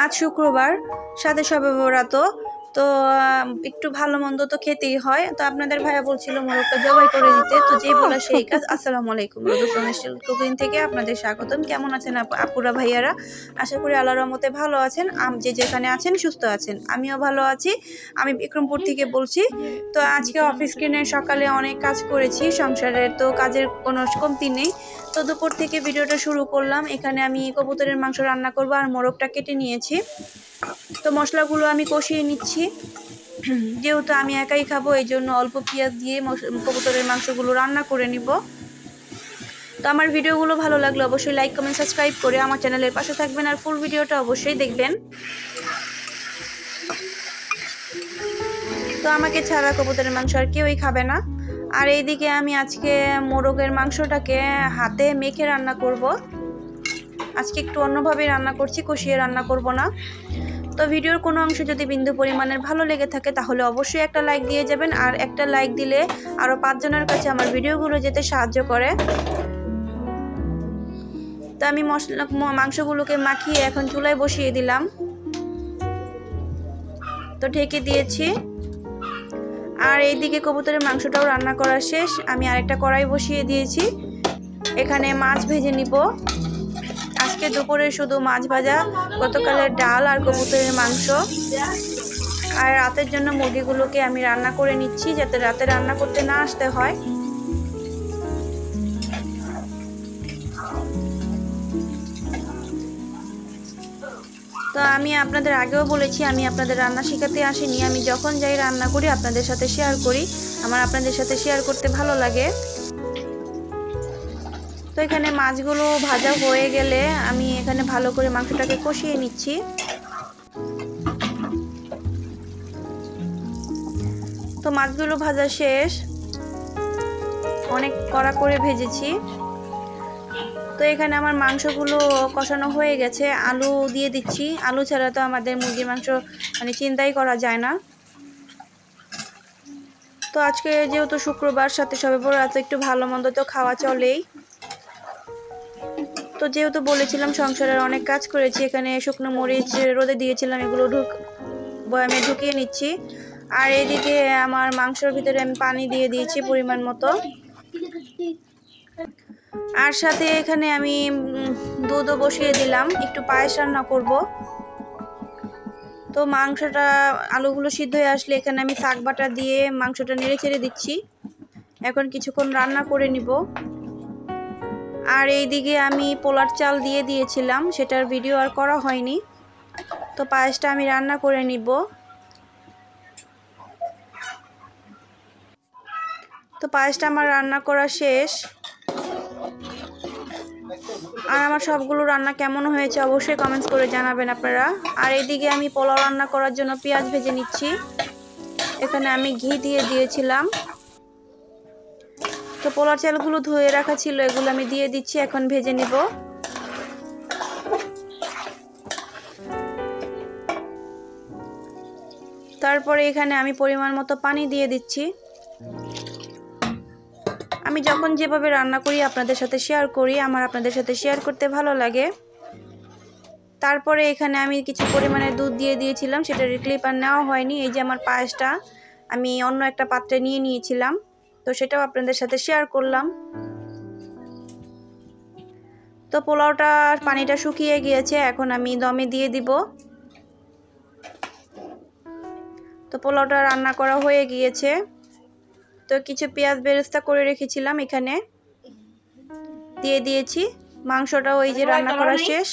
আজ শুক্রবার, সাথে শবে বরাত, তো একটু ভালো মন্দ তো খেতেই হয়। তো আপনাদের ভাইয়া বলছিল মোরগটা জবাই করে দিতে, তো যেই বলা সেই কাজ। আসসালামু আলাইকুম, রোদুস স্টাইল কুকিং থেকে আপনাদের স্বাগতম। কেমন আছেন আপুরা ভাইয়ারা? আশা করি আল্লাহর রহমতে ভালো আছেন, যে যেখানে আছেন সুস্থ আছেন। আমিও ভালো আছি। আমি বিক্রমপুর থেকে বলছি। তো আজকে অফিস স্ক্রিনে সকালে অনেক কাজ করেছি সংসারের, তো কাজের কোনো কমতি নেই। তো দুপুর থেকে ভিডিওটা শুরু করলাম। এখানে আমি কবুতরের মাংস রান্না করব আর মোরগটা কেটে নিয়েছি। তো মশলাগুলো আমি কষিয়ে নিচ্ছি। যেহেতু আমি একাই খাবো, এই জন্য অল্প পেঁয়াজ দিয়ে কবুতরের মাংসগুলো রান্না করে নিব। তো আমার ভিডিওগুলো ভালো লাগলে অবশ্যই লাইক কমেন্ট সাবস্ক্রাইব করে আমার চ্যানেলের পাশে থাকবেন আর ফুল ভিডিওটা অবশ্যই দেখবেন। তো আমাকে ছাড়া কবুতরের মাংস আর কেউই খাবে না। আর এইদিকে আমি আজকে মোরগের মাংসটাকে হাতে মেখে রান্না করব। আজকে একটু অন্যভাবে রান্না করছি, কষিয়ে রান্না করব না। তো ভিডিওর কোনো অংশ যদি বিন্দু পরিমাণের ভালো লেগে থাকে তাহলে অবশ্যই একটা লাইক দিয়ে যাবেন। আর একটা লাইক দিলে আরও 5 জনের কাছে আমার ভিডিওগুলো যেতে সাহায্য করে। তো আমি মাংসগুলোকে মাখিয়ে এখন চুলায় বসিয়ে দিলাম। তো ঢেকে দিয়েছি। আর এইদিকে কবুতরের মাংসটাও রান্না করা শেষ। আমি আরেকটা কড়াই বসিয়ে দিয়েছি। এখানে মাছ ভেজে নিব। আজকে দুপুরে শুধু মাছ ভাজা, গতকালের ডাল আর কবুতরের মাংস। আর রাতের জন্য মুরগিগুলোকে আমি রান্না করে নিচ্ছি, যাতে রাতে রান্না করতে না আসতে হয়। তো আমি আপনাদের আগেও বলেছি, আমি আপনাদের রান্না শেখাতে আসিনি। আমি যখন যাই রান্না করি আপনাদের সাথে শেয়ার করি। আমার আপনাদের সাথে শেয়ার করতে ভালো লাগে। তো এখানে মাছগুলো ভাজা হয়ে গেলে আমি এখানে ভালো করে মাংসটাকে কষিয়ে নিচ্ছি। তো মাছগুলো ভাজা শেষ, অনেক কড়া করে ভেজেছি। তো এখানে আমার মাংসগুলো কষানো হয়ে গেছে, আলু দিয়ে দিচ্ছি। আলু ছাড়া তো আমাদের মুরগির মাংস মানে চিন্তাই করা যায় না। তো আজকে যেহেতু শুক্রবার, সাথে শবে বরাত, একটু ভালো মন্দ তো খাওয়া চলেই। তো যেহেতু বলেছিলাম সংসারের অনেক কাজ করেছি, এখানে শুকনো মরিচ রোদে দিয়েছিলাম, এগুলো বয়ামে ঢুকিয়ে নিচ্ছি। আর এদিকে আমার মাংসের ভিতরে আমি পানি দিয়ে দিয়েছি পরিমাণ মতো। আর সাথে এখানে আমি দুধও বসিয়ে দিলাম, একটু পায়েস রান্না করব। তো মাংসটা, আলুগুলো সিদ্ধ হয়ে আসলে এখানে আমি শাক বাটা দিয়ে মাংসটা নেড়ে চেড়ে দিচ্ছি। এখন কিছুক্ষণ রান্না করে নিব। আর এইদিকে আমি পোলার চাল দিয়ে দিয়েছিলাম, সেটার ভিডিও আর করা হয়নি। তো পায়েসটা আমি রান্না করে নিব। তো পায়েসটা আমার রান্না করা শেষ। আর আমার সবগুলো রান্না কেমন হয়েছে অবশ্যই কমেন্টস করে জানাবেন আপনারা। আর এইদিকে আমি পোলাও রান্না করার জন্য পেঁয়াজ ভেজে নিচ্ছি। এখানে আমি ঘি দিয়ে দিয়েছিলাম। তো পোলার চালগুলো ধুয়ে রাখা ছিল, এগুলো আমি দিয়ে দিচ্ছি, এখন ভেজে নিব। তারপরে এখানে আমি পরিমাণ মতো পানি দিয়ে দিচ্ছি। আমি যখন যেভাবে রান্না করি আপনাদের সাথে শেয়ার করি, আমার আপনাদের সাথে শেয়ার করতে ভালো লাগে। তারপরে এখানে আমি কিছু পরিমাণে দুধ দিয়ে দিয়েছিলাম, সেটার ক্লিপ আর নেওয়া হয়নি। এই যে আমার পায়েসটা আমি অন্য একটা পাত্রে নিয়ে নিয়েছিলাম, তো সেটাও আপনাদের সাথে শেয়ার করলাম। তো পোলাওটার পানিটা শুকিয়ে গিয়েছে, এখন আমি দমে দিয়ে দিব। তো পোলাওটা রান্না করা হয়ে গিয়েছে। তো কিছু পেঁয়াজ বেরেস্তা করে রেখেছিলাম, এখানে দিয়ে দিয়েছি। মাংসটাও এই যে রান্না করা শেষ,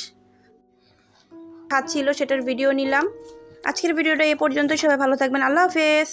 খাচ্ছিল, সেটার ভিডিও নিলাম। আজকের ভিডিওটা এ পর্যন্তই। সবাই ভালো থাকবেন। আল্লাহ হাফেজ।